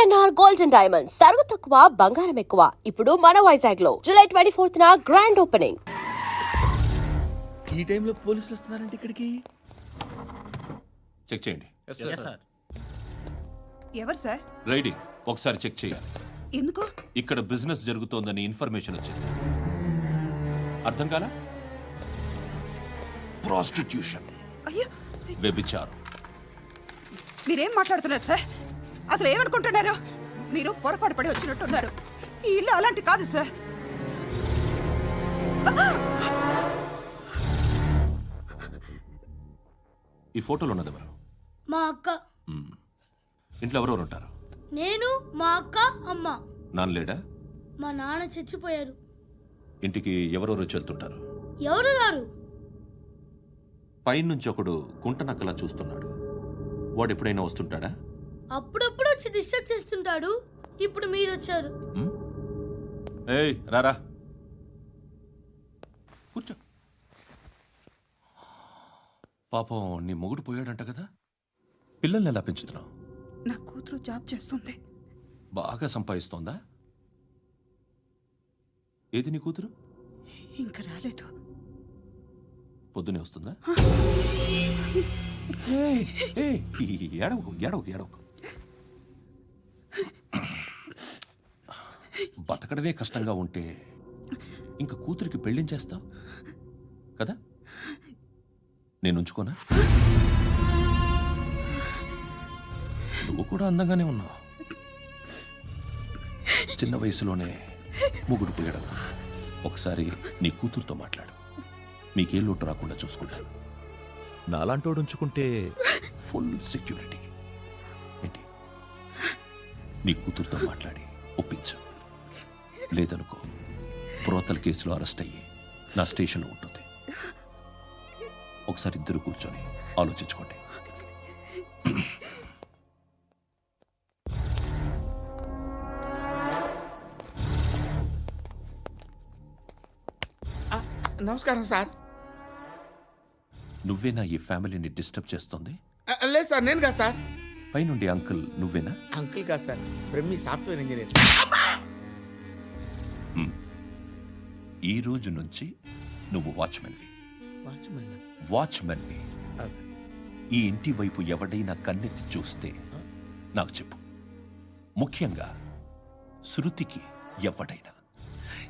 VNR gold and diamonds సరుకు తక్కువ బంగారం ఎక్కువ. ఇప్పుడు మన వైజాగ్ లో జూలై 24th గ్రాండ్ ఓపెనింగ్. ఈ టైంలో పోలీసులు వస్తున్నారంటే ఇక్కడికి చెక్ చేయండి. ఎవరు సార్? రైడింగ్ ఒకసారి చెక్ చేయాలి. ఎందుకు? ఇక్కడ బిజినెస్ జరుగుతోందని ఇన్ఫర్మేషన్ వచ్చింది. అర్థం కాలా? ప్రాస్టిట్యూషన్, అయ్యో, వ్యభిచారం. మీరేం మాట్లాడుతున్నారు సార్? అసలు ఏమనుకుంటున్నారు? మీరు పొరపాటు పడి వచ్చినట్టున్నారు. ఈ ఇల్లు అలాంటి కాదు సార్. ఈ ఫోటోలో ఉన్నది ఎవరు? మా అక్క. ఇంట్లో ఎవరెవరు ఉంటారు? నేను, మా అక్క, అమ్మ. నాన్న లేడా? మా నాన్న చచ్చిపోయారు. ఇంటికి ఎవరెవరు వచ్చి వెళ్తుంటారు? ఎవరు రారు. పైనుంచి ఒకడు గుంటనక్కలా చూస్తున్నాడు. వాడు ఎప్పుడైనా వస్తుంటాడా? అప్పుడప్పుడు వచ్చి డిస్టర్బ్ చేస్తుంటాడు. ఇప్పుడు మీరు వచ్చారు. ఏయ్ రారా, కూర్చో. పాపం నీ మొగుడు పోయాడంట కదా, పిల్లల్ని ఎలా పెంచుతున్నావు? నా కూతురు జాబ్ చేస్తుంది. బాగా సంపాదిస్తోందా? ఏది నీ కూతురు? ఇంకా రాలేదు. పొద్దునే వస్తుందా? ఏడవకు ఏడవకు ఏడవకు. బతకడమే కష్టంగా ఉంటే ఇంక కూతురికి పెళ్ళించేస్తావు కదా? నేను ఉంచుకోనా? నువ్వు కూడా అందంగానే ఉన్నావు. చిన్న వయసులోనే ముగ్గుడు పోయడం. ఒకసారి నీ కూతురుతో మాట్లాడు. మీకే లోటు రాకుండా చూసుకుంటాను. నాలాంటోడు ఉంచుకుంటే ఫుల్ సెక్యూరిటీ. ఏంటి? నీ కూతురుతో మాట్లాడి ఒప్పించు. లేదనుకో, ప్రోతల కేసులో అరెస్ట్ అయ్యి నా స్టేషన్లో ఉంటుంది. ఒకసారి ఇద్దరు కూర్చొని ఆలోచించుకోండి. నమస్కారం సార్. నువ్వేనా ఈ ఫ్యామిలీని డిస్టర్బ్ చేస్తుంది? లేదు సార్, నేను కాదు సార్. పైనుండి అంకుల్ నువ్వేనా? అంకుల్ కాదు సార్, బ్రహ్మి సాఫ్ట్వేర్ ఇంజనీర్. ఈ రోజు నుంచి నువ్వు వాచ్మెన్వి. ఈ ఇంటి వైపు ఎవడైనా కన్నెత్తి చూస్తే నాకు చెప్పు. ముఖ్యంగా శృతికి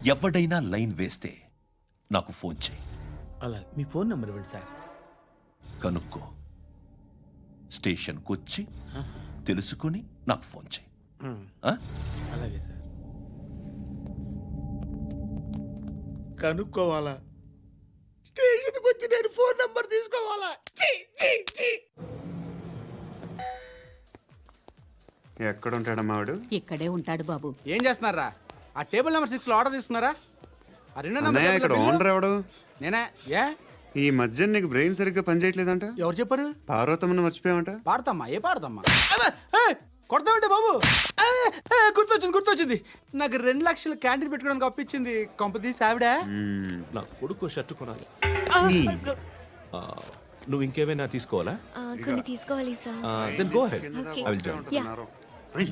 ఎవడైనా లైన్ వేస్తే నాకు ఫోన్ చేయి. అలా మీ ఫోన్ నెంబర్ ఇవ్వండి సార్. కనుక్కో, స్టేషన్కి వచ్చి తెలుసుకుని నాకు ఫోన్ చేయి. అలాగే సార్. కనుక్కోవాలా? స్టేషన్కి వచ్చి నేను ఫోన్ నెంబర్ తీసుకోవాలా? ఎక్కడ ఉంటాడమ్మా వాడు? ఇక్కడే ఉంటాడు బాబు. ఏం చేస్తున్నారా? ఆ టేబుల్ నెంబర్ 6 లో ఆర్డర్ తీసుకున్నారా? ఆ రెండో నెంబర్ ఇక్కడ ఓనర్ ఎవడు? నేనే. ఏ ఈ మధ్య నీకు బ్రెయిన్ సరిగ్గా పనిచేయట్లేదంట. ఎవరు చెప్పారు? పార్వతమ్మను మర్చిపోయామంట. పాడతామ్మా? ఏ పాడతామ్మా? కొడతామంటే బాబు. గుర్తొచ్చింది. నాకు 2 లక్షలు క్యాంటీన్ పెట్టుకోవడానికి అప్పించింది కొంపదీసి ఆవిడ. నా కొడుకు షర్ట్ కొనాలి. నువ్వు ఇంకేమైనా తీసుకోవాలా? కొన్ని తీసుకోవాలి sir. Then go ahead. I will join.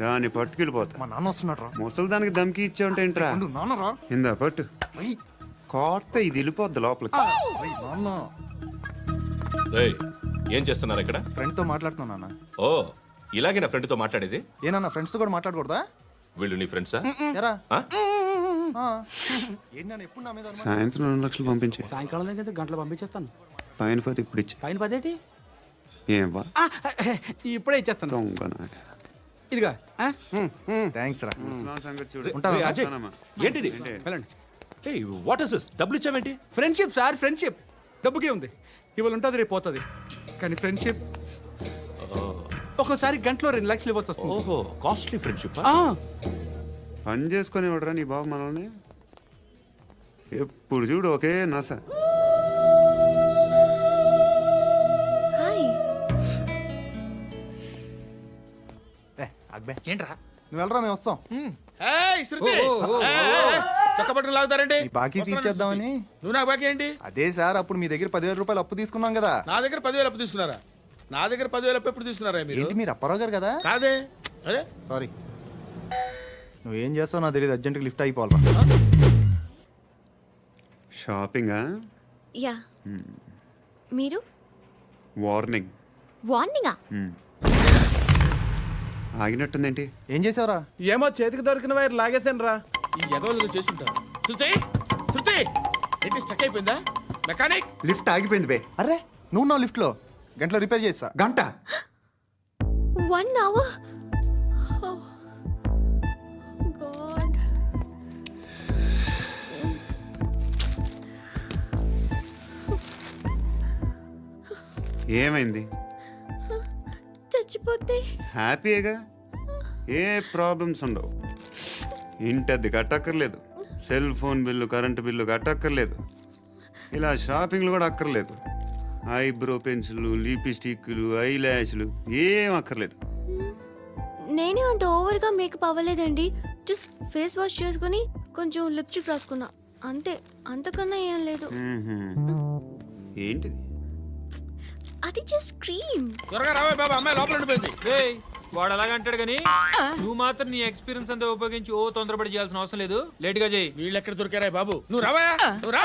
దాన్ని పట్టుకెళ్ళిపోతా. మా నాన్న వస్తున్నాడు. ముసలి దానికి దమ్కి ఇచ్చావంటే ఏంట్రా? నాన్నరా ఇందా పట్టు. కోర్త ఇది వెళ్ళిపోద్ది లోపలికి. రేయ్, ఏం చేస్తున్నారు ఇక్కడ? ఫ్రెండ్ తో మాట్లాడుతున్నా నాన్న. ఓ, ఇలాగే నా ఫ్రెండ్తో మాట్లాడేది? ఏనా ఫ్రెండ్స్ తో కూడా మాట్లాడకూడదా? వీళ్ళు నీ ఫ్రెండ్సా? ఎరా ఆ? ఏంటి ఎప్పుడు నా మీద అనుమానం? సాయంత్రం 2 లక్షలు పంపించే. సాయంకాలం దగ్గర గంటలు పంపించేస్తాను. పైన 10 ఇప్పుడు ఇచ్చే. పైన 10 ఏం వా ఇప్పుడే ఇచ్చేస్తాను. దొంగనా. ఇదిగా థ్యాంక్స్ రా. ముసలాం సంగతి చూడు. రేయ్, అజయ్, ఏంటిది? వెళ్ళండి. ఏయ్, వాట్ ఇస్ దిస్? డబ్బులు ఇచ్చావేంటి? Friendship sir, friendship. డబ్బుకే ఉంది. ఇవాళ ఉంటుంది, రేపు పోతుంది. కానీ ఫ్రెండ్షిప్ ఒక్కోసారి గంటలో 2 లక్షలు ఇవ్వాల్సి వస్తుంది. ఓహో, కాస్ట్లీ ఫ్రెండ్షిప్. పని చేసుకొని ఇవ్వడరా నీ బాబు మనల్ని. ఎప్పుడు చూడు ఒకే నస. ఏంట్రా నువ్వు వెళ్ళరా, మేము వస్తాం. చక్కబట్టుకు లాగుతారండి. బాకీ తీర్చేద్దామని. నువ్వు నాకు బాకీ ఏంటి? అదే సార్, అప్పుడు మీ దగ్గర 10,000 రూపాయలు అప్పు తీసుకున్నాం కదా. నా దగ్గర 10,000 అప్పు తీసుకున్నారా? నా దగ్గర 10,000 అప్పు ఎప్పుడు తీసుకున్నారా మీరు? ఏంటి మీరు అప్పారావు గారు కదా? కాదే. అరే సారీ. నువ్వేం చేస్తావు నాకు తెలియదు, అర్జెంట్గా లిఫ్ట్ అయిపోవాలి. షాపింగా? యా మీరు వార్నింగ్. వార్నింగా? ఆగినట్టుందేంటి? ఏం చేసావురా? ఏమో చేతికి దొరికిన వైర్ లాగేసాను రా. ఈ ఎదవలు చేస్తుంటారు. శృతి శృతి ఏంటి స్టక్ అయిపోయిందా? మెకానిక్ లిఫ్ట్ ఆగిపోయింది బే. అరే నువ్వు నా లిఫ్ట్లో గంటలో రిపేర్ చేస్తా. గంట? 1 hour? Oh, God. ఏమైంది? చచ్చిపోతే హ్యాపీగా, ఏ ప్రాబ్లమ్స్ ఉండవు. ఇంటి అద్దె కట్టక్కర్లేదు, cell phone bill, current bill కట్టక్కర్లేదు, ఇలా షాపింగ్లు కూడా అక్కర్లేదు. ఐబ్రో పెన్సిల్లు, లిప్స్టిక్లు, ఐ ల్యాష్లు ఏం అక్కర్లేదు. నేనే అంత ఓవర్గా మేకప్ అవ్వలేదండి. జస్ట్ ఫేస్ వాష్ చేసుకుని కొంచెం లిప్స్టిక్ రాసుకున్నా అంతే, అంతకన్నా ఏం లేదు. ఏంటిది? అది జస్ట్ క్రీమ్. త్వరగా రావే బాబా, అమ్మాయి లోపల ఉండిపోయింది. వాడు అలాగంటాడు కానీ నువ్వు మాత్రం నీ ఎక్స్పీరియన్స్ అంతా ఉపయోగించి తొందరపడి చేయాల్సిన అవసరం లేదు. లేట్ గా చేయి. వీళ్ళు ఎక్కడ దొరికారా బాబు? నువ్వు రావా, నువ్వు రా.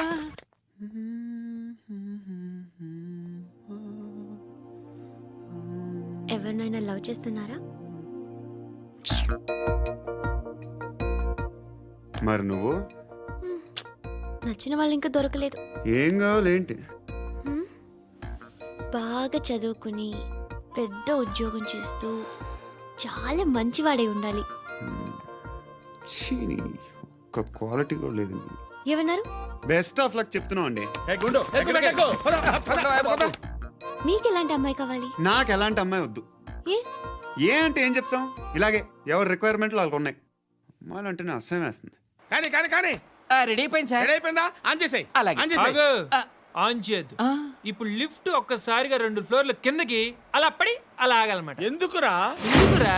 ఎవరినైనా లవ్ చేస్తున్నారా? మరి నువ్వు? నచ్చిన వాళ్ళు ఇంకా దొరకలేదు. ఏం కావాలేంటి? బాగా చదువుకుని పెద్ద ఉద్యోగం చేస్తూ చాలా మంచివాడే ఉండాలి. ఛీ, ఒక్క క్వాలిటీ కూడా లేదు. ఏమన్నారు? బెస్ట్ ఆఫ్ లక్ చెప్తున్నావు అండి. ఏ గుండు, ఎక్కు, ఎక్కు. పద, పద, పద. మీకు ఎలాంటి అమ్మాయి కావాలి? నాకు ఎలాంటి అమ్మాయి వద్దు. ఏ ఏ అంటే ఏం చెప్తాం, ఇలాగే ఎవరి రిక్వైర్మెంట్లు వాళ్ళకు ఉన్నాయి. అమ్మాయిలు అంటేనే అసహ్యం వేస్తుంది. కానీ కానీ కానీ రెడీ అయిపోయింది సార్. రెడీ అయిపోయిందా? ఆన్ చేసేయ్. ఆన్ చేసేయ్. ఆన్ చేయద్దు. ఇప్పుడు లిఫ్ట్ ఒక్కసారిగా 2 ఫ్లోర్ల కిందకి అలా పడి అలా ఆగాలన్నమాట. ఎందుకురా? ఎందుకురా?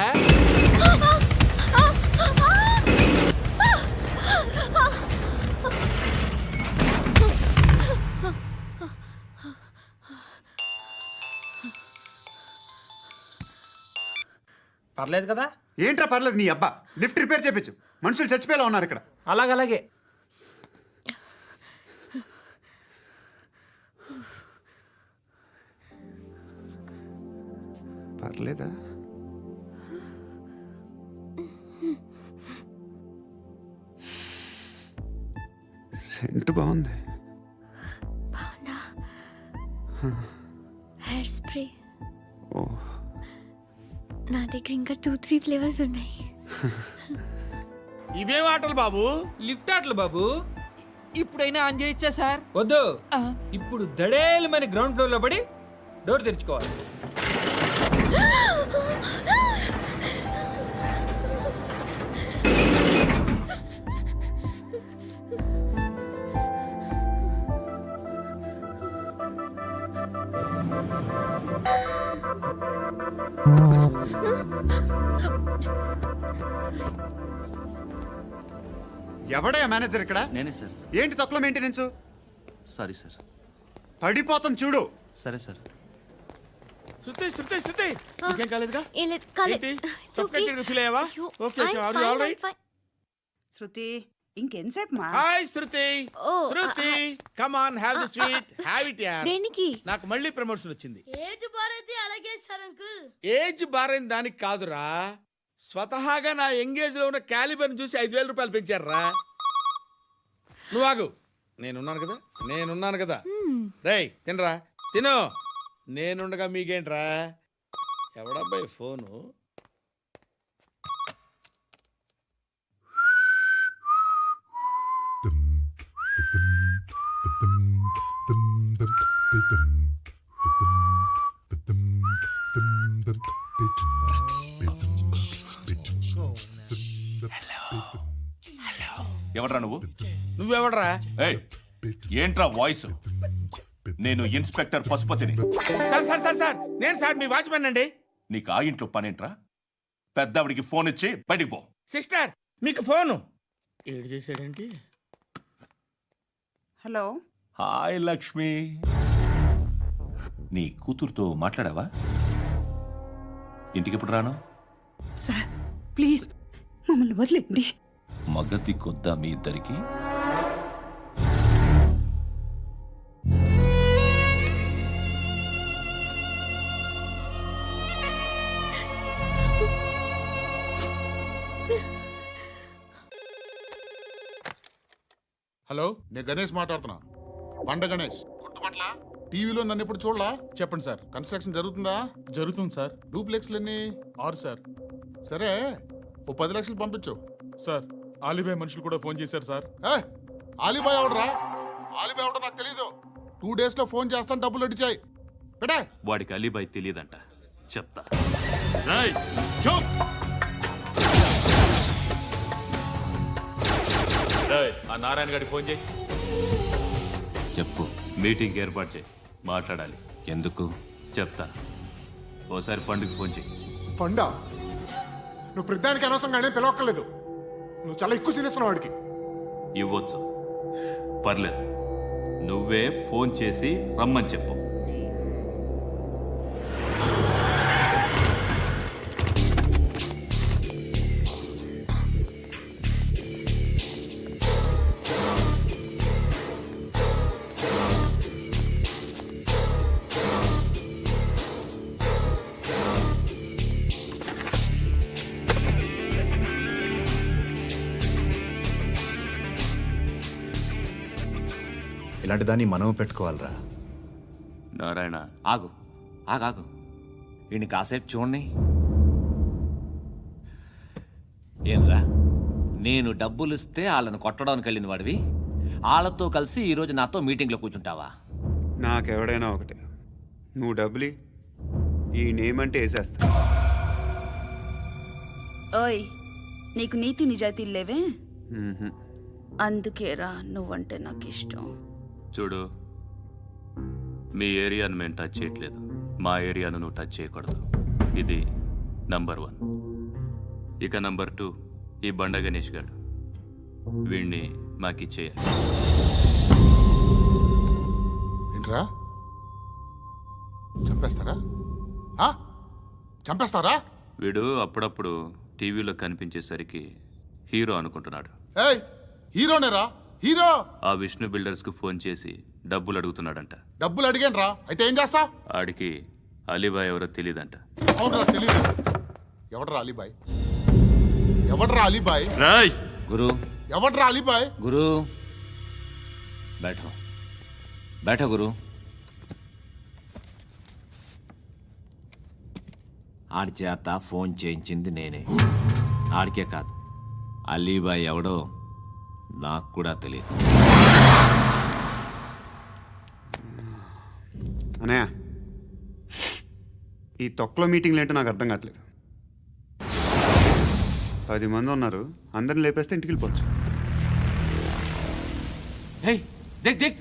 పర్లేదు కదా? ఏంట్రా పర్లేదు, నీ అబ్బా లిఫ్ట్ రిపేర్ చేయించు. మనుషులు చచ్చిపోయేలా ఉన్నారు ఇక్కడ. అలాగలాగే. పర్లేదా? సెంట్ బాగుంది. బాగుందా? హెయిర్ స్ప్రే ఓ, నా దగ్గర ఇంకా 2-3 ఫ్లేవర్స్ ఉన్నాయి. ఇవేం ఆటలు బాబు? లిఫ్ట్ ఆటలు బాబు. ఇప్పుడైనా ఆన్ చేయొచ్చా సార్? వద్దు. ఇప్పుడు దడేలు మన గ్రౌండ్ ఫ్లోర్ లో పడి డోర్ తెరుచుకోవాలి. ఎవడయ్యా మేనేజర్ ఇక్కడ? నేనే సార్. ఏంటి తక్కువ మెయింటెనెన్స్? Sorry sir. పడిపోతాం చూడు. సరే సార్. శృతి శృతి శృతి ఇంకేం కాలేదుగా? ఏం లేదు, కాలేదు. ఏంటి? It's okay. Suffocated గా feel అయ్యావా? అయ్యో, Okay, okay. I'm Are you fine, all right? I'm fine. శృతి ఇంకెంతసేపు మా? Hi Shruti. Oh, Shruti come on, have the sweet, have it యార్. దేనికి? నాకు మళ్ళీ ప్రమోషన్ వచ్చింది. ఏజ్ బారైతే అలాగే సార్ అంకుల్. ఏజ్ బారైన దానికి కాదురా, స్వతహాగా నా ఎంగేజ్ లో ఉన్న క్యాలిబర్ చూసి 5,000 రూపాయలు పెంచారా. నువ్వు ఆగు, నేనున్నాను కదా. రేయ్ తినరా, తిను. నేనుండగా మీకేంట్రా? ఎవడబ్బాయి ఫోను? ఎవడ్రా నువ్వు? నువ్వెవడరా? ఏయ్, ఏంట్రా వాయిస్? నేను ఇన్స్పెక్టర్ పశుపతిని. సార్ నేను సార్ మీ వాచ్మెన్ అండి. నీకు ఆ ఇంట్లో పనేంట్రా? పెద్దవిడికి ఫోన్ ఇచ్చి బయటికి పో. సిస్టర్ మీకు ఫోను. ఏడు చేశాడేంటి? హలో. హాయ్ లక్ష్మి. నీ కూతురుతో మాట్లాడావా? ఇంటికి ఎప్పుడు రాను? సార్ ప్లీజ్ మా మమ్మల్ని వదిలేండి. మగతి కొద్దా మీ ఇద్దరికి? హలో, నేను గణేష్ మాట్లాడుతున్నా. బండ గణేష్ గుర్తుపట్ల టీవీలో నన్ను ఎప్పుడు చూడలా? చెప్పండి సార్. కన్స్ట్రక్షన్ జరుగుతుందా? జరుగుతుంది సార్. డూప్లెక్స్లు ఎన్ని? 6 సార్. సరే, ఓ 10 లక్షలు పంపించు. సార్, ఆలిబాయ్ మనుషులు కూడా ఫోన్ చేశారు సార్. ఆలిబాయ్ ఎవడరా? ఆలిబాయ్ ఎవడో నాకు తెలీదు. 2 days లో ఫోన్ చేస్తాను, డబ్బులు అడిచాయి పెడే. వాడికి అలీబాయ్ తెలియదంట, చెప్తా. రేయ్, చూప్. రేయ్, ఆ నారాయణ గారికి ఫోన్ చేయి. చెప్పు. మీటింగ్ ఏర్పాటు చేయి, మాట్లాడాలి. ఎందుకు చెప్తా. ఓసారి పండుగ ఫోన్ చేయి. పండ నువ్వు ప్రతిదానికి అనవసరంగానే పిలవక్కర్లేదు. నువ్వు చాలా ఎక్కువ సీనిస్తున్నావు వాడికి. ఇవ్వచ్చు, పర్లేదు. నువ్వే ఫోన్ చేసి రమ్మని చెప్పు. ఇలాంటి దాన్ని మనం పెట్టుకోవాలరా. నారాయణ, ఆగు ఆగాగు, వీడిని కాసేపు చూడండి. ఏంరా, నేను డబ్బులు ఇస్తే వాళ్ళని కొట్టడానికి వెళ్ళిన వాడివి, వాళ్ళతో కలిసి ఈరోజు నాతో మీటింగ్లో కూర్చుంటావా? నాకెవడైనా ఒకటే. నువ్వు డబ్బులి, ఈ నేమ్ అంటే వేసేస్తా. ఓయ్, నీకు నీతి నిజాయితీలు లేవే, మ్మ్హ్మ్. అందుకేరా నువ్వంటే నాకు ఇష్టం. చూడు, మీ ఏరియాను మేము టచ్ చేయట్లేదు, మా ఏరియాను నువ్వు టచ్ చేయకూడదు. ఇది నంబర్ 1. ఇక నంబర్ 2, ఈ బండ గణేష్ గారు. వీణ్ణి మాకిచ్చేయాలి. ఏంట్రా, చంపేస్తారా? చంపేస్తారా? వీడు అప్పుడప్పుడు టీవీలో కనిపించేసరికి హీరో అనుకుంటున్నాడు. ఏయ్, హీరోనేరా, హీరో. ఆ విష్ణు బిల్డర్స్కు ఫోన్ చేసి డబ్బులు అడుగుతున్నాడంట. డబ్బులు అడిగాను రా, అయితే ఏం చేస్తా? ఆడికి అలీబాయ్ ఎవరో తెలియదంట. అవునరా, తెలీదు. ఎవడరా అలీబాయ్? ఎవడరా అలీబాయ్? రాయ్ గురు, ఎవడరా అలీబాయ్? గురు, बैठो बैठो గురు. ఆడి చేత ఫోన్ చేయించింది నేనే. ఆడికే కాదు, అలీబాయ్ ఎవడో నాకు కూడా తెలియదు. అనయ్య, ఈ తొక్కలో మీటింగ్లు ఏంటో నాకు అర్థం కావట్లేదు. 10 మంది ఉన్నారు, అందరిని లేపేస్తే ఇంటికి వెళ్ళిపోవచ్చు. దేక్ దేక్,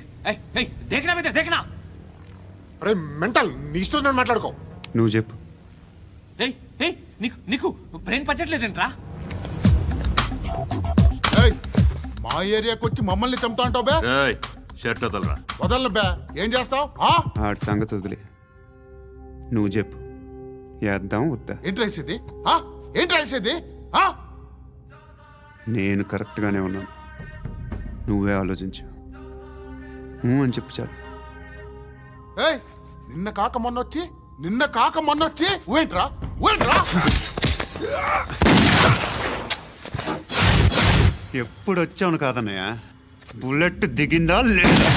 దేఖనా బేటా, దేఖనా. అరే మెంటల్, నీ ఇష్టం నేను మాట్లాడుకో. నువ్వు చెప్పు. నీకు నీకు బ్రెయిన్ పచ్చట్లేదంట్రా. ఏయ్, మా ఏరియాకి వచ్చి మమ్మల్ని చంపుతా అంటావు బే? రాయ్, షర్ట్ వదలరా. వదలను బే. ఏం చేస్తావు? ఆడి సంగతి వదిలే, నువ్వు చెప్పు. వేద్దాం వద్దా? ఏంటి రాసేది? ఏంటి రాసేది? నేను కరెక్ట్గానే ఉన్నాను, నువ్వే ఆలోచించు. అని చెప్పు చాలు. ఏయ్, నిన్న కాక మొన్నొచ్చి ఊయంట్రా. ఎప్పుడు వచ్చావును కాదన్నయ్య, బుల్లెట్ దిగిందా లేదా?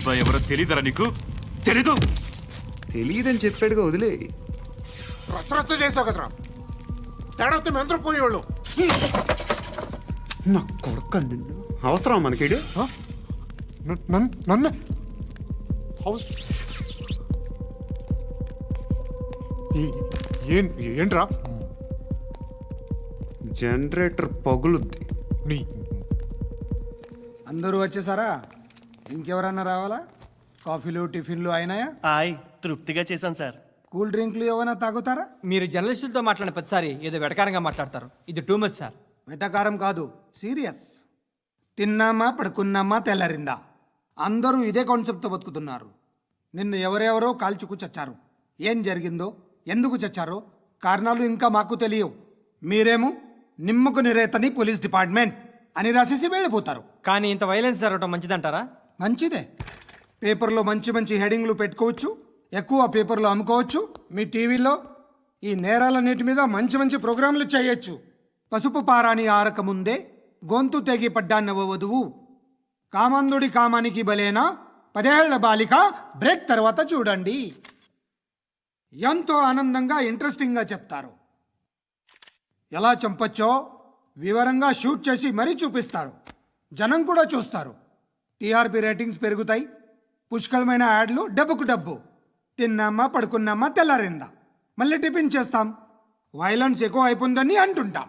అలీబాయ్ ఎవరో తెలీదరా నీకు? తెలీదు? తెలియదని చెప్పాడుగా, వదిలే. రచ్చ చేసావు కదరా, తేడా వస్తే మెంతరం పోయేవాళ్ళు. నా కొడుకు అవసరం మనకిడు. నన్ను ఏంట్రా? జనరేటర్ పగులుద్ది. నీ అందరూ వచ్చేసారా? ఇంకెవరన్నా రావాలా? కాఫీలు టిఫిన్లు అయినాయా? తృప్తిగా చేశాను సార్. కూల్ డ్రింక్లు ఏమైనా తాగుతారా? మీరు జర్నలిస్టులతో మాట్లాడిన ప్రతిసారి ఏదో వెటకారంగా మాట్లాడతారు. ఇది టూ మచ్ సార్. వెటకారం కాదు, సీరియస్. తిన్నామా పడుకున్నామా తెల్లరిందా, అందరూ ఇదే కాన్సెప్ట్తో బతుకుతున్నారు. నిన్ను ఎవరెవరో కాల్చుకు చచ్చారు. ఏం జరిగిందో, ఎందుకు చచ్చారో కారణాలు ఇంకా మాకు తెలియవు. మీరేమో నిమ్మకు నిరేతని పోలీస్ డిపార్ట్మెంట్ అని రాసేసి వెళ్ళిపోతారు. కానీ ఇంత వైలెన్స్ జరగడం మంచిదంటారా? మంచిదే. పేపర్లో మంచి మంచి హెడింగ్లు పెట్టుకోవచ్చు, ఎక్కువ పేపర్లు అమ్ముకోవచ్చు. మీ టీవీలో ఈ నేరాలన్నిటి మీద మంచి మంచి ప్రోగ్రాంలు చేయొచ్చు. పసుపు పారాని ఆరక ముందే గొంతు తెగి పడ్డాన్నవ వధువు, కామందుడి కామానికి బలేనా 10 ఏళ్ల బాలిక బ్రేక్ తర్వాత చూడండి. ఎంతో ఆనందంగా ఇంట్రెస్టింగ్గా చెప్తారు. ఎలా చంపచ్చో వివరంగా షూట్ చేసి మరీ చూపిస్తారు. జనం కూడా చూస్తారు. టీఆర్పీ రేటింగ్స్ పెరుగుతాయి. పుష్కలమైన యాడ్లు, డబ్బుకు డబ్బు. తిన్నామా పడుకున్నామా తెల్లారిందా, మళ్ళీ టిఫిన్ చేస్తాం. వైలెన్స్ ఎక్కువ అయిపోయిందని అంటుంటాం.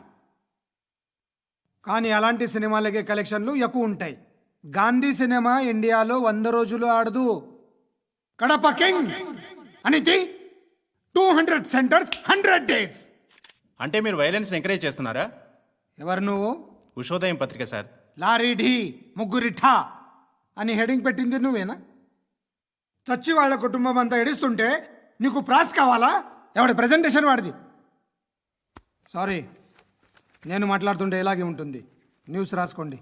కానీ అలాంటి సినిమాలకే కలెక్షన్లు ఎక్కువ ఉంటాయి. గాంధీ సినిమా ఇండియాలో 100 రోజులు ఆడదు. కడప కింగ్ అనితి 200 సెంటర్స్ 100 డేస్. అంటే మీరు వైలెన్స్ ఎంకరేజ్ చేస్తున్నారా? ఎవరు నువ్వు? ఉషోదయం పత్రిక సార్. లారీ ఢీ ముగ్గురిఠా అని హెడింగ్ పెట్టింది నువ్వేనా? చచ్చి వాళ్ళ కుటుంబం అంతా ఎడుస్తుంటే నీకు ప్రాస్ కావాలా? ఎవడి ప్రజెంటేషన్ వాడిది. సారీ, నేను మాట్లాడుతుంటే ఇలాగే ఉంటుంది. న్యూస్ రాసుకోండి.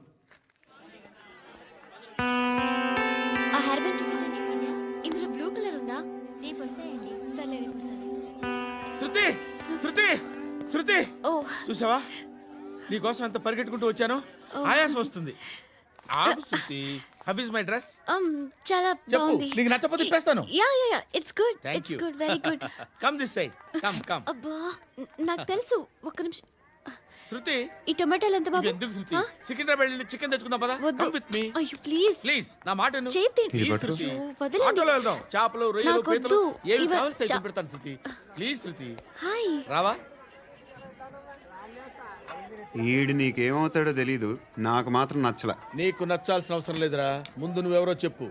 ఆ హెయిర్ బ్యాండ్ చూపించండి. ఇందులో బ్లూ కలర్ ఉందా? రేపు వస్తాయండి. సర్లే, రేపు వస్తాను. శృతి శృతి శృతి, ఓ చూసావా నీకోసం ఎంత పరిగెట్టుకుంటూ వచ్చాను. ఆయాసం వస్తుంది. ఆగు Shruti. How is my dress? చాలా చెప్పు. బాగుంది. నీకు నచ్చకపోతే తిప్పేస్తాను. Yeah it's good. Thank it's you. Good, very good. Come this side. Come. అబ్బా, నాకు తెలుసు. ఒక్క నిమిషం. శృతి, ఈ టొమాటోలు ఎంత బాబు? ఎందుకు శృతి? సికింద్రాబాద్ వెళ్ళి చికెన్ తెచ్చుకుందాం పదా. వద్దు. కమ్ విత్ మీ అయ్యో ప్లీజ్ ప్లీజ్. నా మాట విను. చేతి Please, శృతి. వదలండి. ఆటోలో వెళ్దాం. చేపలు, రొయ్యలు, నాకు పీతలు వద్దు. ఏమి ఇవ- కావాలి చా- పెడతాను శృతి. Please Shruti. హాయ్. రావా? ఈడు నీకేమవుతాడో తెలీదు, నాకు మాత్రం నచ్చలా. నీకు నచ్చాల్సిన అవసరం లేదురా. ముందు నువ్వెవరో చెప్పు.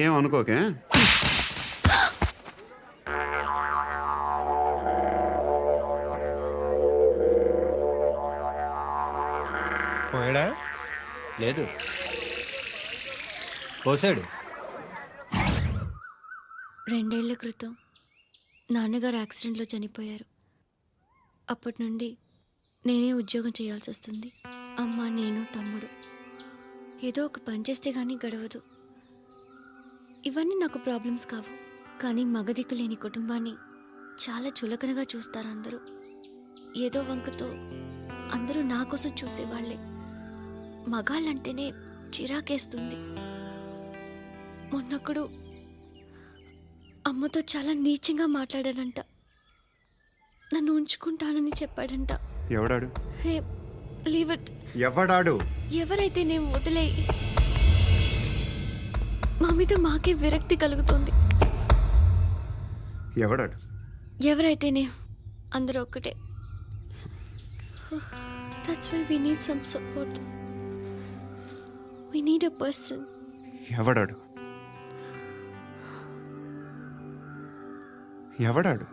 ఏం అనుకోకే. పోయాడా? లేదు, పోసాడు. 2 ఏళ్ల క్రితం నాన్నగారు యాక్సిడెంట్లో చనిపోయారు. అప్పటి నుండి నేనే ఉద్యోగం చేయాల్సి వస్తుంది. అమ్మ, నేను, తమ్ముడు ఏదో ఒక పని చేస్తే కానీ గడవదు. ఇవన్నీ నాకు ప్రాబ్లమ్స్ కావు, కానీ మగదిక్కు లేని కుటుంబాన్ని చాలా చులకనగా చూస్తారు అందరూ. ఏదో వంకతో అందరూ నా కోసం చూసేవాళ్లే. మగాళ్ళంటేనే చిరాకేస్తుంది. మొన్నొక్కడు అమ్మతో చాలా నీచంగా మాట్లాడాడంట. నన్ను ఉంచుకుంటానని చెప్పాడంట. ఎవడాడు? హే, లీవ్ ఇట్. ఎవడాడు? ఎవరైతే నేను వదిలే. మా మీద మాకే విరక్తి కలుగుతుంది. ఎవడాడు? ఎవరైతేనే అందరూ ఒక్కటే. That's why we need some support. We need a person. ఎవడాడు? ఎవడాడు?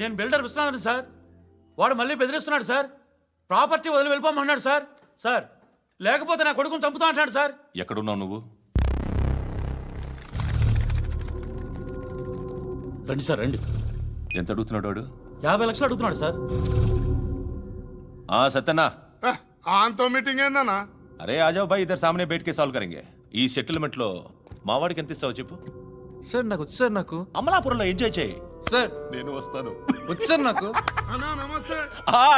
నేను బిల్డర్ విశ్వనాథన్ సార్. వాడు మళ్ళీ బెదిరిస్తున్నాడు సార్. ప్రాపర్టీ వదిలి వెళ్ళిపోమన్నాడు సార్. సార్, లేకపోతే నా కొడుకుని చంపుతా అంటున్నాడు సార్. ఎక్కడున్నావు నువ్వు? రండి సార్, రండి. ఎంత అడుగుతున్నాడు వాడు? 50 లక్షలు అడుగుతున్నాడు సార్. సత్యనా, ఆంతో మీటింగ్ ఏందన్నా? అరే ఆజావ్ భాయ్, ఇద్దరు సామనే బయటకే సాల్వ్ కరెంగే. ఈ సెటిల్మెంట్ లో మావాడికి ఎంత ఇస్తావు చెప్పు. సార్ నాకు వచ్చు సార్ నాకు అమలాపురంలో ఎంజాయ్ చేయి. సార్ నేను వస్తాను. వచ్చు సార్ నాకు. అన్నా నమస్తే.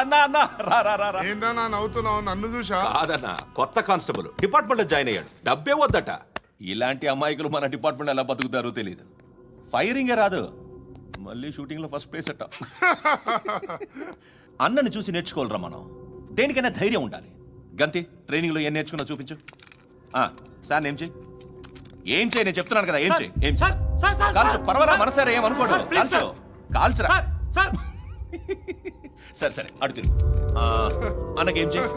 అన్నా అన్నా రా రా రా రా. ఏందన్నా నవ్వుతున్నావు? నన్ను చూసా? కాదన్నా, కొత్త కానిస్టేబుల్ డిపార్ట్మెంట్ లో జాయిన్ అయ్యాడు. డబ్బే వద్దట. ఇలాంటి అమాయకులు మన డిపార్ట్మెంట్ ఎలా బతుకుతారో తెలియదు. ఫైరింగే రాదు, మళ్ళీ షూటింగ్ లో ఫస్ట్ ప్లేస్ అట్ట. అన్నని చూసి నేర్చుకోవాలరా మనం. దేనికైనా ధైర్యం ఉండాలి. గంతి, ట్రైనింగ్ లో ఏం నేర్చుకున్నా చూపించు. సార్ ఏం చేయి, ఏం చేయి, నేను చెప్తున్నాను కదా, ఏం చేయి, ఏం చేయి. కాల్చు, పర్వాలా, మనసారా ఏమనుకోడు. కాల్చు, కాల్చురా. సరే సరే, అడు తిరుగు. అన్నకేం చేయి,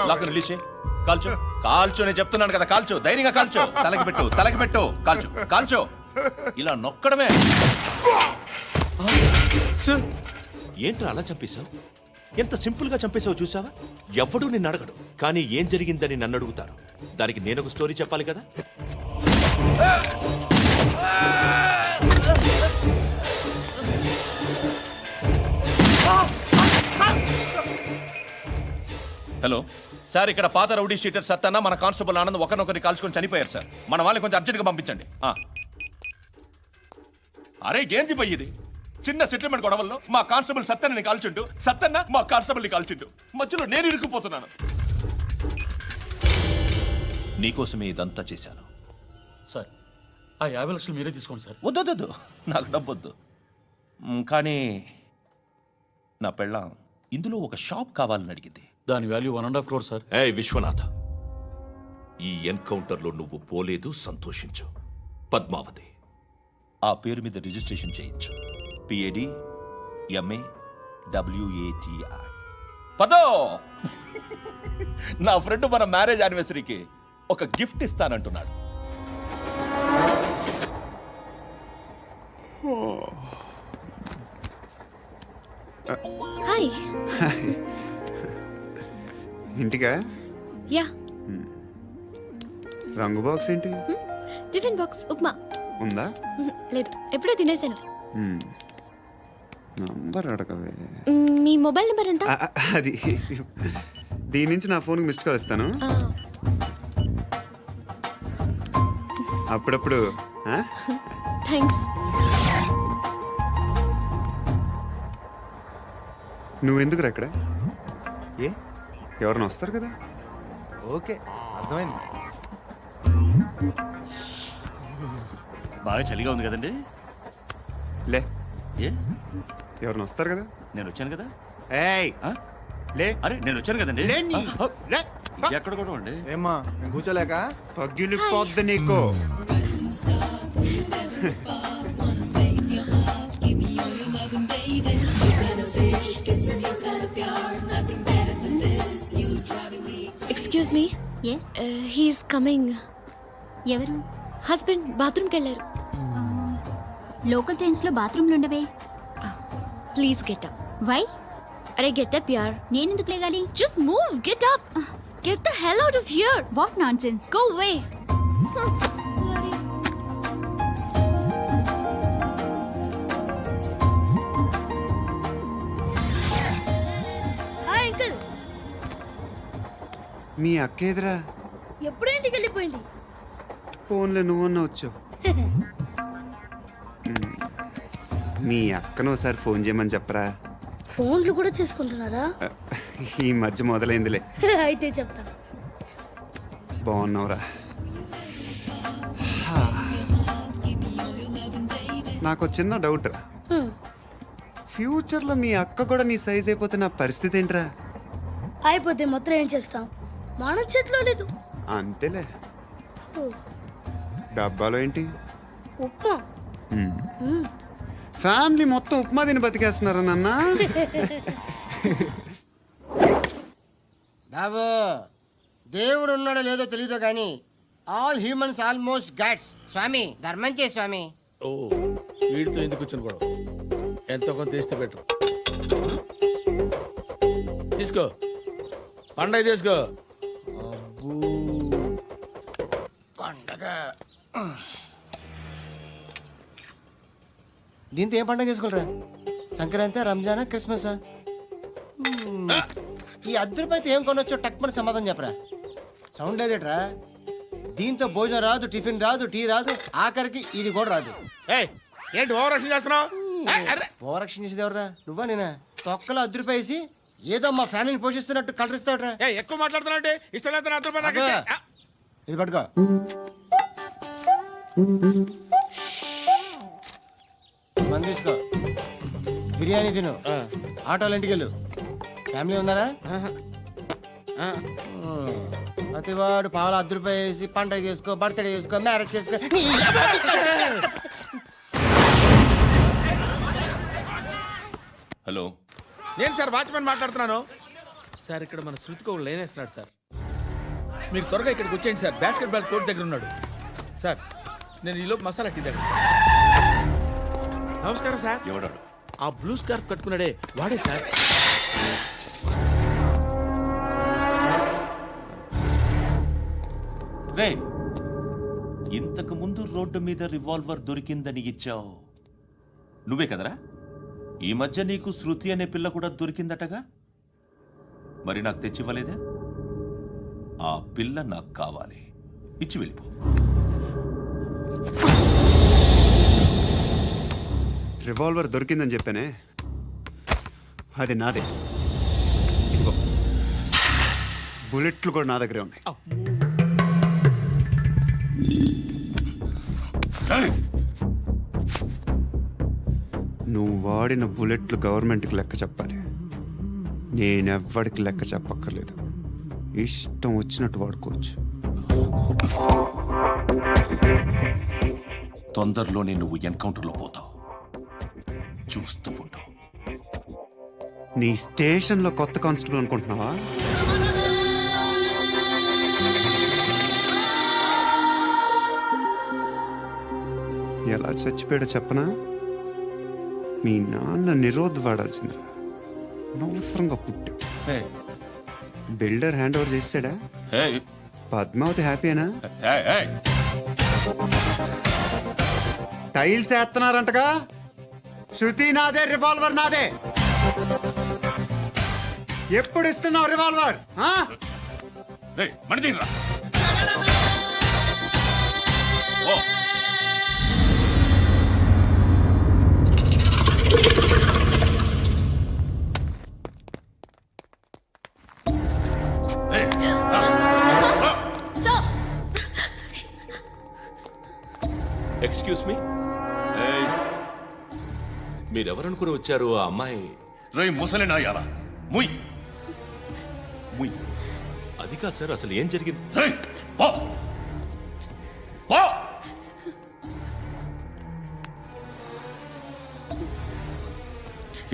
లాక్ రిలీజ్ చేయి. కాల్చు, కాల్చు, నేను చెప్తున్నాను కదా, కాల్చు, ధైర్యంగా కాల్చు. తలకి పెట్టు, తలకి పెట్టు, కాల్చు, కాల్చు. ఇలా నొక్కడమే. ఏంట్రా అలా చంపేశావు? ఎంత సింపుల్ గా చంపేశావు చూసావా? ఎవడూ నిన్ను అడగడు, కానీ ఏం జరిగిందని నన్ను అడుగుతారు. దానికి నేను ఒక స్టోరీ చెప్పాలి కదా. హలో సార్, ఇక్కడ పాత రౌడీ షీటర్ సత్తన్న మన కానిస్టేబుల్ ఆనంద్ ఒకరినొకరిని కాల్చుకొని చనిపోయారు సార్. మన వాళ్ళని కొంచెం అర్జెంట్గా పంపించండి. అరే ఏంది పోయి ఇది? చిన్న సెటిల్మెంట్ గొడవల్లో మా కానిస్టేబుల్ సత్తన్నని కాల్చుంటూ, సత్తన్న మా కానిస్టేబుల్ని కాల్చుంటూ, మధ్యలో నేను ఇరుక్కుపోతున్నాను. నీకోసమే ఇదంతా చేశాను సార్. ఆ 50 లక్షలు మీరే తీసుకోండి సార్. వద్దొద్దు, నాకు డబ్బొద్దు. కానీ నా పెళ్ళాం ఇందులో ఒక షాప్ కావాలని అడిగింది. దాని వాల్యూ 1.5 crore సార్. ఏ విశ్వనాథ, ఈ ఎన్కౌంటర్లో నువ్వు పోలేదు, సంతోషించు. పద్మావతి ఆ పేరు మీద రిజిస్ట్రేషన్ చేయించు. PAD MA WATI. పదో, నా ఫ్రెండ్ మన మ్యారేజ్ యానివర్సరీకి ఒక గిఫ్ట్ ఇస్తానంటున్నాడు. హాయ్. ఇంటికా? యా. రంగు బాక్స్ ఏంటి? టిఫిన్ బాక్స్ ఉప్మా ఉందా? లేదు, ఎప్పుడో తినేసాను. నంబర్ అడగవే. మీ మొబైల్ నెంబర్ ఎంత? అది దీని నుంచి నా ఫోన్కి మిస్డ్ కాల్ ఇస్తాను. అప్పుడప్పుడు. థ్యాంక్స్. నువ్వెందుకు అక్కడ? ఏ ఎవరైనా వస్తారు కదా? ఓకే, అర్థమైంది. బాగా చలిగా ఉంది కదండి. లే, ఏ ఎవరైనా వస్తారు కదా? నేను వచ్చాను కదా. ఏయ్ లే. అరే నేను వచ్చాను కదండి. లే. ఎక్కడ కూడా అండి. ఏమ్మా, నేను కూర్చోలేక? తగ్గిలిపోద్ది నీకు. Excuse me. Yes, he's coming. ఎవరు? హస్బెండ్ బాత్రూమ్కి వెళ్ళారు. లోకల్ ట్రైన్స్లో బాత్రూమ్లు ఉండవే. Please get up. వై? అరే గెట్ అప్ యార్. నేనెందుకు లేగాలి? Just move, get up. Get the hell out of here. What nonsense. Go away. Hi uncle. మీ అక్క ఎదురా? ఎప్పుడు ఇంటికి వెళ్ళిపోయింది? ఫోన్లో నువ్వన్నా వచ్చావు. మీ అక్కను ఒకసారి ఫోన్ చేయమని చెప్పరా. ఫోన్లు కూడా చేసుకుంటున్నారా? ఈ మధ్య మొదలైందిలే. అయితే చెప్తా. బాగున్నావురా? నాకు చిన్న డౌట్ రా. ఫ్యూచర్లో మీ అక్క కూడా నీ సైజ్ అయిపోతే నా పరిస్థితి ఏంట్రా? అయిపోతే మొత్తం ఏం చేస్తాం? మన చేతిలో లేదు. అంతేలే. డబ్బాలో ఏంటి? ఉప్మా. ఫ్యామిలీ మొత్తం ఉప్మా తిని బతికేస్తున్నారా నాన్న? బాబు, దేవుడు ఉన్నాడో లేదో తెలియదు కానీ ఆల్ హ్యూమన్స్ ఆల్మోస్ట్ గాడ్స్. స్వామి ధర్మం చే స్వామి. ఓ, వీడితో ఎందుకు వచ్చిన గొడవ? ఎంతో కొంత తీస్తే పెట్టు. తీసుకో, పండగ తీసుకో. పండగ. దీంతో ఏం పండుగ చేసుకోలేరా? సంక్రాంతి, రంజానా, క్రిస్మసా? ఈ 10 రూపాయలతో ఏం కొనొచ్చో టక్మని సమాధానం చెప్పరా. సౌండ్ లేదేట్రా? దీంతో భోజనం రాదు, టిఫిన్ రాదు, టీ రాదు, ఆఖరికి ఇది కూడా రాదు. ఏయ్ ఏంటి ఓవర్ రక్షణ చేస్తున్నావు? ఓవరాక్షన్ చేసేది ఎవరా? నువ్వా నేనా? తొక్కలో అద్దరిపేసి ఏదో మా ఫ్యామిలీని పోషిస్తున్నట్టు కలరిస్తావుట్రా. ఎక్కువ మాట్లాడుతున్నావు అంటే ఇష్టం లేదు నా రూపాయలు నాకు ఇచ్చే. ఇది పట్టుకో. మంది తీసుకో, బిర్యానీ తిను, ఆటోలు ఇంటికి వెళ్ళు. ఫ్యామిలీ ఉన్నారా? ప్రతివాడు పావులు అద్దరిపేసి పండగ చేసుకో, బర్త్డే చేసుకో, మ్యారేజ్ చేసుకో. హలో, నేను సార్ వాచ్మెన్ మాట్లాడుతున్నాను సార్. ఇక్కడ మన శృతికో లేనేస్తున్నాడు సార్. మీరు త్వరగా ఇక్కడికి వచ్చేయండి సార్. బాస్కెట్ బాల్ కోర్ట్ దగ్గర ఉన్నాడు సార్. నేను ఈలోపు మసాలా టీ దగ్గర. నమస్కారం సార్. ఎవడాడు? ఆ బ్లూ స్కార్ఫ్ కట్టుకున్నాడే వాడే సార్. రే, ఇంతకు ముందు రోడ్డు మీద రివాల్వర్ దొరికిందని ఇచ్చావు నువ్వే కదరా? ఈ మధ్య నీకు శృతి అనే పిల్ల కూడా దొరికిందటగా? మరి నాకు తెచ్చివ్వలేదే? ఆ పిల్ల నాకు కావాలి, ఇచ్చి వెళ్ళిపో. రివాల్వర్ దొరికిందని చెప్పానే, అది నాదే. ఇదిగో, బుల్లెట్లు కూడా నా దగ్గరే ఉన్నాయి. నువ్వు వాడిన బుల్లెట్లు గవర్నమెంట్కి లెక్క చెప్పాలి. నేనెవ్వడికి లెక్క చెప్పక్కర్లేదు. ఇష్టం వచ్చినట్టు వాడుకోవచ్చు. తొందరలోనే నువ్వు ఎన్కౌంటర్లో పోతావు, చూస్తూ ఉంటావు. నీ స్టేషన్లో కొత్త కానిస్టేబుల్ అనుకుంటున్నావా? ఎలా చచ్చిపోయాడో చెప్పనా? మీ నాన్న నిరోధ్ వాడాల్సింది. అనవసరంగా పుట్టావు. బిల్డర్ హ్యాండ్ ఓవర్ చేసాడా? పద్మావతి హ్యాపీనా? టైల్స్ వేస్తున్నారంటగా. శృతి నాదే, రివాల్వర్ నాదే. ఎప్పుడు ఇస్తున్నావు రివాల్వర్? ఎక్స్క్యూజ్ మీ, మీరెవరనుకుని వచ్చారు? ఆ అమ్మాయి రేయ్ ముసలి నాయాలా, ముయ్ ముయ్. అది కాదు సార్, అసలు ఏం జరిగింది? రేయ్, పో, పో.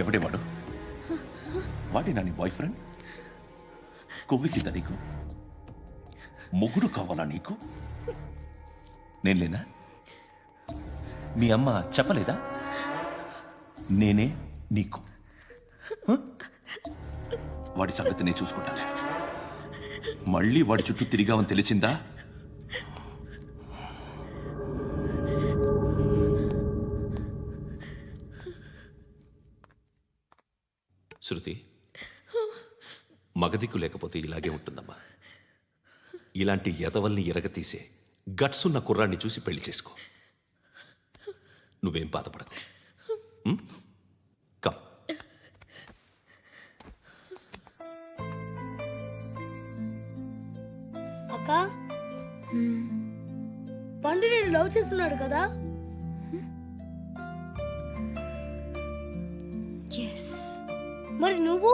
ఎవడే వాడు? వాడేనా నీ బాయ్ ఫ్రెండ్? కొవ్వికిందా నీకు? మొగుడు కావాలా నీకు? నేను లేనా? మీ అమ్మ చెప్పలేదా నేనే నీకు? వాడి సంగతి నేను చూసుకుంటానే. మళ్ళీ వాడి చుట్టూ తిరిగావని తెలిసిందా? శృతి, మగదిక్కు లేకపోతే ఇలాగే ఉంటుందమ్మా. ఇలాంటి ఎదవల్ని ఎరగతీసే గట్స్ ఉన్న కుర్రాన్ని చూసి పెళ్లి చేసుకో. నువ్వేం బాధపడకు. కమ్. అక్క, పండు నేను లవ్ చేస్తున్నాడు కదా? మరి నువ్వు?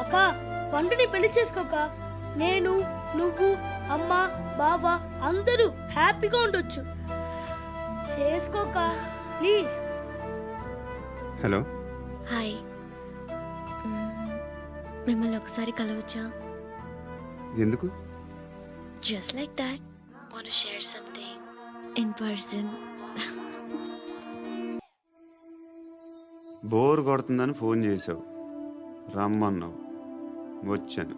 అక్క, పండుని పెళ్లి చేసుకోక నేను, నువ్వు, అమ్మ, బావ అందరూ హ్యాపీగా ఉండొచ్చు. చేసుకోక ప్లీజ్. Hello, hi. మిమ్మల్ని ఒకసారి కలవచ్చా? ఎందుకు? Just like that. Want to share something in person. Bore కొడుతుందని ఫోన్ చేసావు, రమ్మన్నావు, వచ్చాను.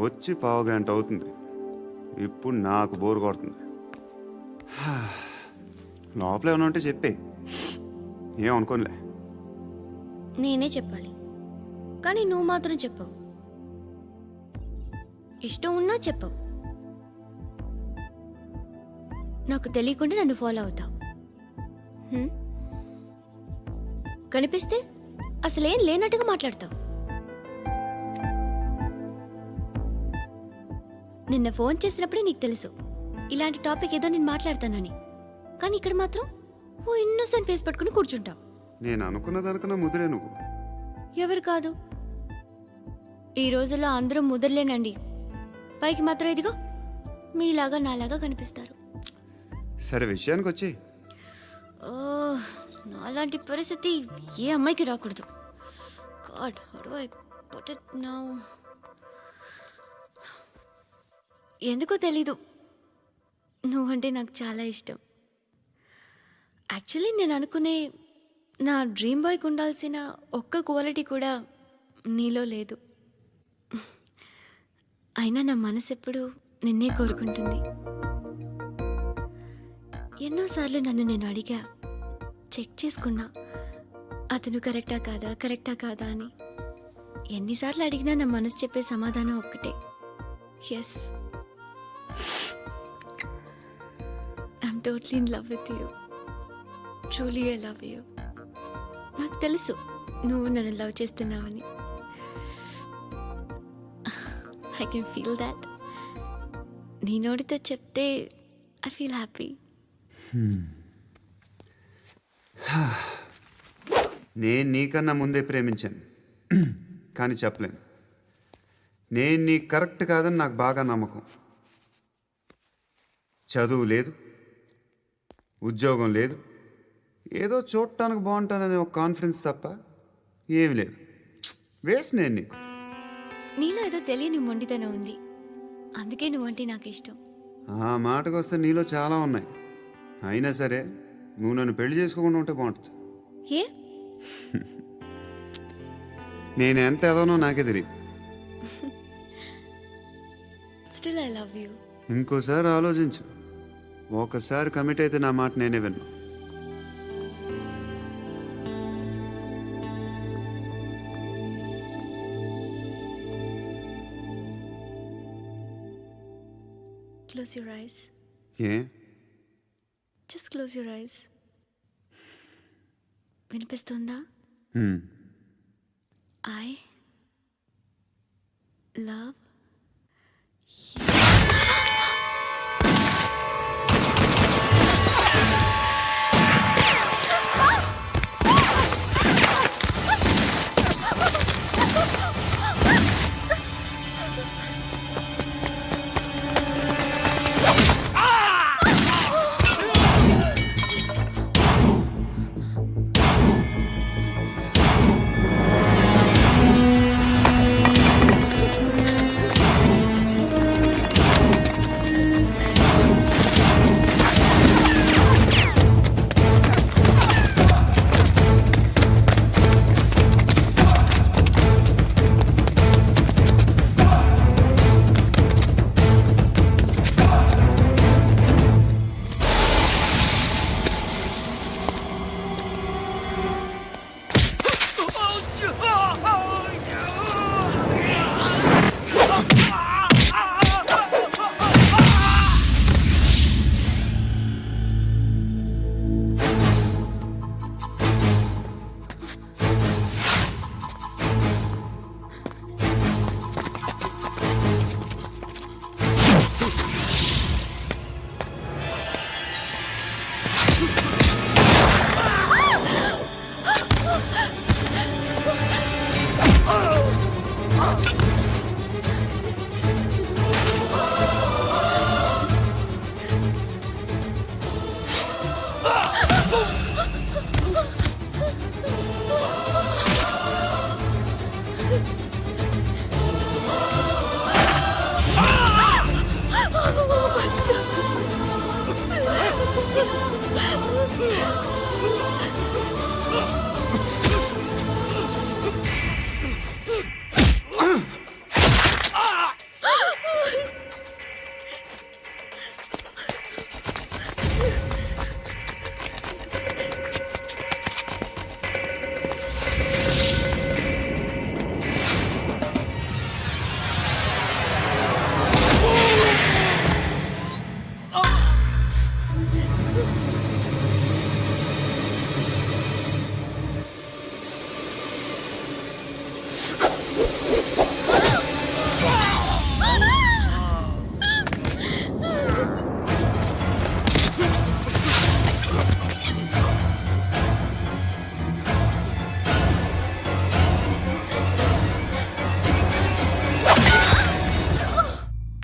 వచ్చి పావు గంట అవుతుంది. ఇప్పుడు నాకు బోర్ కొడుతుంది. లోపల ఏమన్నా ఉంటే చెప్పే, ఏమనుకోనిలే. నేనే చెప్పాలి, కానీ నువ్వు మాత్రం చెప్పవు. ఇష్టం ఉన్నా చెప్పవు. నాకు తెలియకుండా నన్ను ఫాలో అవుతావు. హ్మ్? కనిపిస్తే అసలేం లేనట్టుగా మాట్లాడతావు. నిన్న ఫోన్ చేసినప్పుడే నీకు తెలుసు ఇలాంటి టాపిక్ ఏదో నేను మాట్లాడతానని. కానీ ఇక్కడ మాత్రం ఓ ఇన్నోసెంట్ ఫేస్ పట్టుకుని కూర్చుంటావు. నేను అనుకున్న దానికన్నా ముదిరే నువ్వు. ఎవరు కాదు, ఈ రోజుల్లో అందరూ ముదరలేనండి. పైకి మాత్రం ఇదిగో మీలాగా నాలాగా కనిపిస్తారు. సరే విషయానికి వచ్చి ఓ, నాలాంటి పరిస్థితి ఏ అమ్మాయికి రాకూడదు. God, how do I put it now? ఎందుకో తెలీదు, నువ్వంటే నాకు చాలా ఇష్టం. యాక్చువల్లీ నేను అనుకునే నా డ్రీమ్ బాయ్కి ఉండాల్సిన ఒక్క క్వాలిటీ కూడా నీలో లేదు. అయినా నా మనసు ఎప్పుడు నిన్నే కోరుకుంటుంది. ఎన్నోసార్లు నన్ను నేను అడిగా, చెక్ చేసుకున్నా అతను కరెక్టా కాదా అని. ఎన్నిసార్లు అడిగినా నా మనసు చెప్పే సమాధానం ఒక్కటే, yes, I'm totally in love with you. Truly I love you. నాకు తెలుసు నువ్వు నన్ను లవ్ చేస్తున్నావని. I can feel that. నీ నోటితో చెప్తే ఐ ఫీల్ హ్యాపీ. నేను నీకన్నా ముందే ప్రేమించాను, కానీ చెప్పలేను. నేను నీకు కరెక్ట్ కాదని నాకు బాగా నమ్మకం. చదువు లేదు, ఉద్యోగం లేదు, ఏదో చూడటానికి బాగుంటాననే ఒక కాన్ఫిడెన్స్ తప్ప ఏమి లేదు. వేస్ట్ నేను నీకు. నీలో ఏదో తెలియని మొండితనం ఉంది, అందుకే నువ్వంటే నాకు ఇష్టం. ఆ మాటకు వస్తే నీలో చాలా ఉన్నాయి. అయినా సరే నువ్వు నన్ను పెళ్లి చేసుకోకుండా ఉంటే బాగుంటుంది. ఏ? నేను ఎంత ఎదవనో నాకే తెలియదు. Still I love you. ఇంకోసారి ఆలోచించు. ఒకసారి కమిట్ అయితే నా మాట నేనే విన్నా. Close your eyes. A? Just close your eyes. వినిపిస్తుందా? I love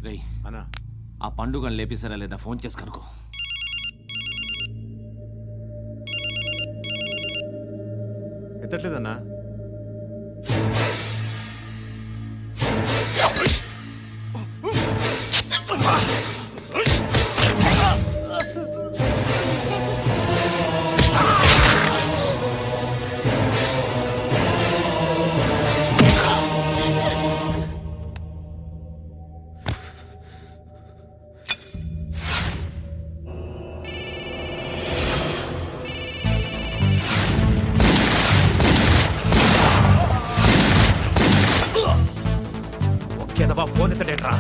రేయ్ అన్నా ఆ పండుగను లేపేసారా లేదా ఫోన్ చేసి కనుకో. ఎత్తట్లేదన్నా. ఒకేదవా ఫోన్ ఎత్తడేట్రా.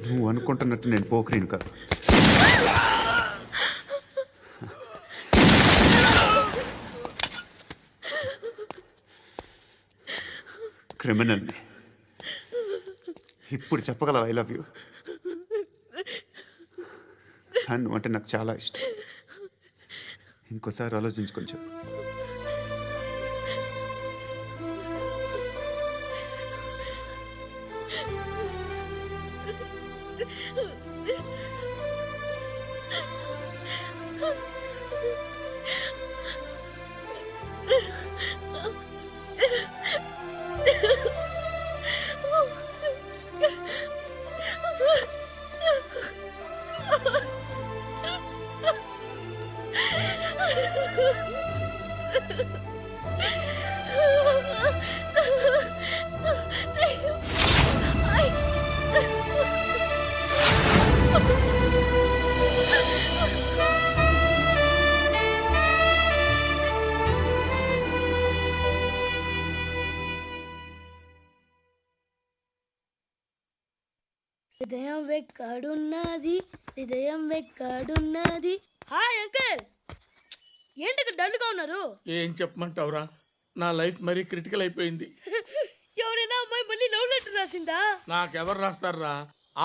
నువ్వు అనుకుంటున్నట్టు నేను పోకరీని కాదు. క్రిమినల్ని. ఇప్పుడు చెప్పగలవు ఐ లవ్ యూ. నువ్వు అంటే నాకు చాలా ఇష్టం. ఇంకోసారి ఆలోచించుకొని చెప్పు. హృదయం వెక్కడున్నది, హృదయం వెక్కడున్నది. హాయ్ అంకుల్, ఏంటి డల్గా ఉన్నారు? ఏం చెప్పమంటావురా, నా లైఫ్ మరీ క్రిటికల్ అయిపోయింది. ఎవరైనా అమ్మాయి మళ్ళీ లవ్ లెటర్ రాసిందా? నాకెవరు రాస్తారా?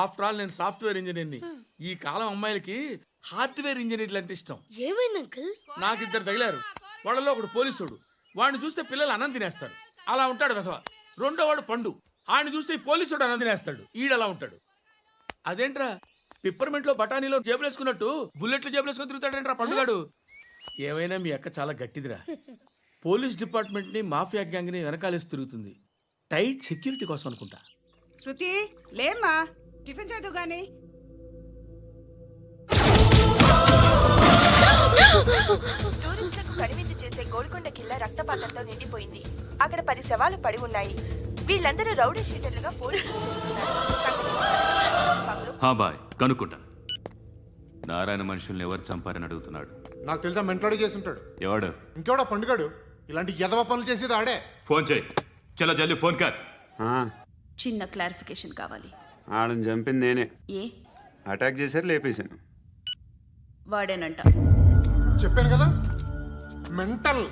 ఆఫ్టర్ ఆల్ నేను సాఫ్ట్వేర్ ఇంజనీర్ని. ఈ కాలం అమ్మాయిలకి హార్డ్వేర్ ఇంజనీర్లు అంటే ఇష్టం. ఏమైంది అంకుల్? నాకు ఇద్దరు తగిలారు. వాళ్ళలో ఒకడు పోలీసుడు. వాడిని చూస్తే పిల్లలు అన్నం తినేస్తారు, అలా ఉంటాడు వెధవ. రెండో వాడు పండు. ఆయన చూస్తే ఈ పోలీసుడు అన్నం తినేస్తాడు, ఈడలా ఉంటాడు. అదేంట్రా పిప్పర్మెంట్ లో బఠానీలో జేబులు వేసుకున్నట్టు బుల్లెట్లు జేబులు వేసుకుని తిరుగుతాడేంట్రా పండుగాడు. ఏమైనా మీ అక్క చాలా గట్టిదిరా. పోలీస్ డిపార్ట్మెంట్ ని మాఫియా గ్యాంగ్ ని వెనకాలేసి తిరుగుతుంది. టైట్ సెక్యూరిటీ కోసం అనుకుంటా. శృతి లేమ్మా, టిఫిన్ చేద్దు గాని. టూరిస్టులకు కనువిందు చేసే గోల్కొండ కిల్లా రక్తపాతంతో నిండిపోయింది. అక్కడ 10 శవాలు పడి ఉన్నాయి. వీళ్ళందరూ రౌడీ షీటర్లుగా పోలీసులు హా బాయ్ కనుక్కుంటా. నారాయణ మనుషుల్ని ఎవరు చంపారని అడుగుతున్నాడు. నాకు తెలుసా మెంటలాడి చేసి ఉంటాడు. ఎవడు? ఇంకెవడా పండుగాడు. ఇలాంటి ఎదవ పనులు చేసేది ఆడే. ఫోన్ చేయి. చలో జల్దీ ఫోన్ కర్. చిన్న క్లారిఫికేషన్ కావాలి. ఆడని చంపింది నేనే. ఏ అటాక్ చేశారు, లేపేశాను. వాడేనంట. చెప్పాను కదా మెంటల్.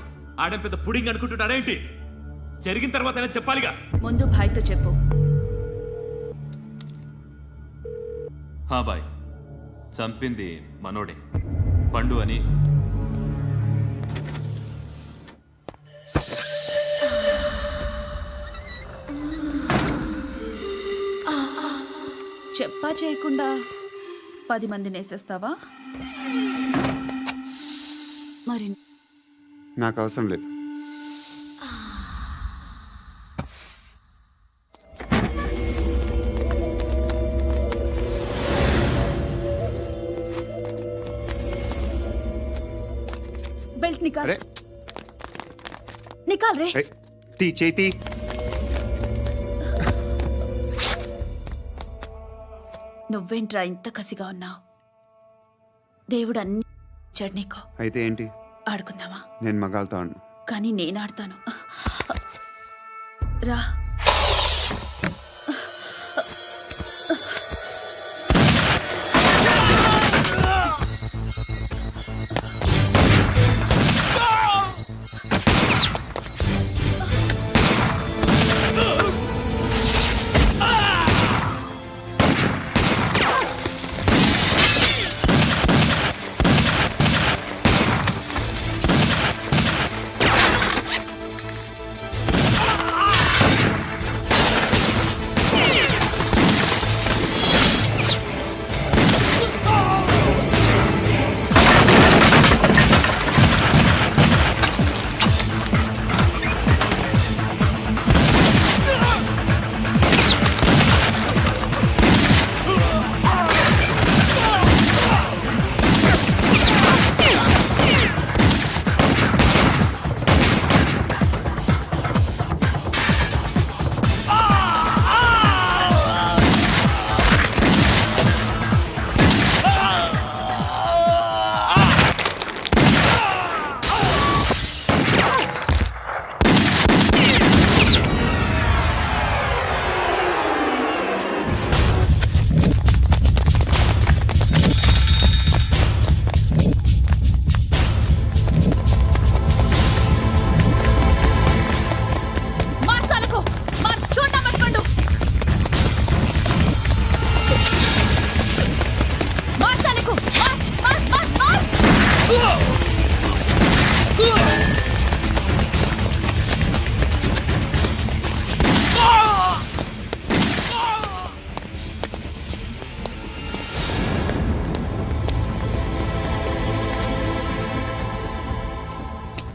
ఆడే పెద్ద పుడింగ్ అనుకుంటున్నాడేంటి? జరిగిన తర్వాత చెప్పాలిగా. ముందు భాయ్తో చెప్పు. హా బాయ్, చంపింది మనోడే, పండు అని. చెప్పా చేయకుండా 10 మందిని వేసేస్తావా? మరి నాకు అవసరం లేదు. బెల్ట్ నికాల్. నికాల్ రే. తీ చేతి. నువ్వేంట్రా ఇంత కసిగా ఉన్నావు? దేవుడు అన్ని చెడ్నీకో. అయితే ఏంటి? ఆడుకుందామా? నేను మగాళ్ళతో ఆడను. కానీ నేను ఆడతాను. రా.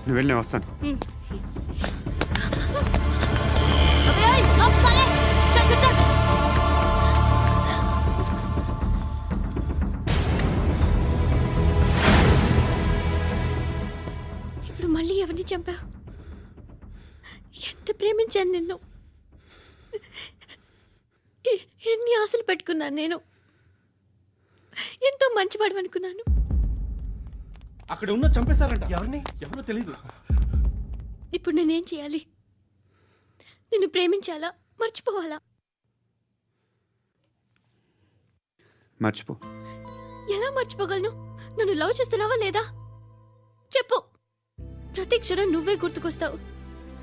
నువ్వు వెళ్ళి నేను వస్తాను. ఇప్పుడు మళ్ళీ ఎవరిని చంపా? ఎంత ప్రేమించాను నిన్ను, ఎన్ని ఆశలు పెట్టుకున్నాను నేను. ఎంతో మంచివాడు అనుకున్నాను. అక్కడ ఉన్న చంపేస్తారంట. ఎవరిని? ఎవరో తెలీదు. ఇప్పుడు నేనేం చేయాలి? నిన్ను ప్రేమించాలా, మర్చిపోవాలా? మర్చిపో. ఎలా మర్చిపోగలను? నన్ను లవ్ చేస్తున్నావా లేదా చెప్పు. ప్రతి క్షణం నువ్వే గుర్తుకొస్తావు.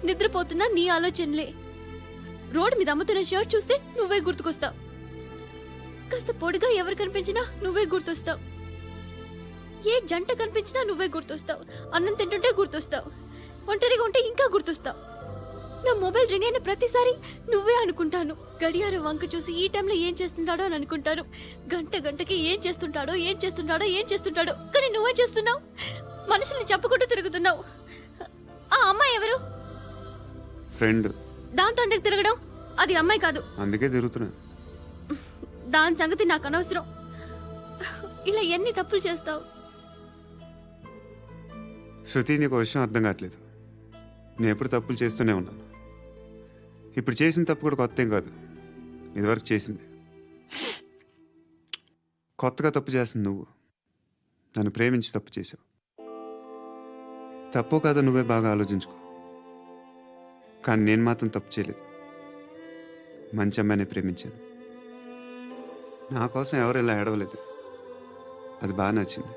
నిద్రపోతున్నా నీ ఆలోచనలే. రోడ్డు మీద అమ్ముతున్న షర్ట్ చూస్తే నువ్వే గుర్తుకొస్తావు. కాస్త పొడిగా ఎవరు కనిపించినా నువ్వే గుర్తొస్తావు. ఏ జంట కనిపించినా నువ్వే గుర్తొస్తావు. అన్నం తింటుంటే గుర్తొస్తావు. ఒంటరిగా ఉంటే ఇంకా గుర్తొస్తావు. నా మొబైల్ రింగ్ అయిన ప్రతిసారి నువ్వే అనుకుంటాను. గడియారం వంక చూసి ఈ టైంలో ఏం చేస్తుంటాడో అని అనుకుంటాను. గంట గంటకి ఏం చేస్తుంటాడో కానీ నువ్వే చేస్తున్నావు. మనుషుల్ని చెప్పుకుంటూ తిరుగుతున్నావు. ఆ అమ్మాయి ఎవరు? ఫ్రెండ్. దాంతో ఎందుకు తిరగడం? అది అమ్మాయి కాదు. అందుకే తిరుగుతున్నా. దాని సంగతి నాకు అనవసరం. ఇలా ఎన్ని తప్పులు చేస్తావు? శృతి, నీకు విషయం అర్థం కావట్లేదు. నేను ఎప్పుడు తప్పులు చేస్తూనే ఉన్నాను. ఇప్పుడు చేసిన తప్పు కూడా కొత్త ఏం కాదు. ఇదివరకు చేసింది. కొత్తగా తప్పు చేస్తుంది నువ్వు. నన్ను ప్రేమించి తప్పు చేసావు. తప్పో కాదో నువ్వే బాగా ఆలోచించుకో. కానీ నేను మాత్రం తప్పు చేయలేదు. మంచి అమ్మాయిని ప్రేమించాను. నా కోసం ఎవరు ఇలా ఏడవలేదు. అది బాగా నచ్చింది.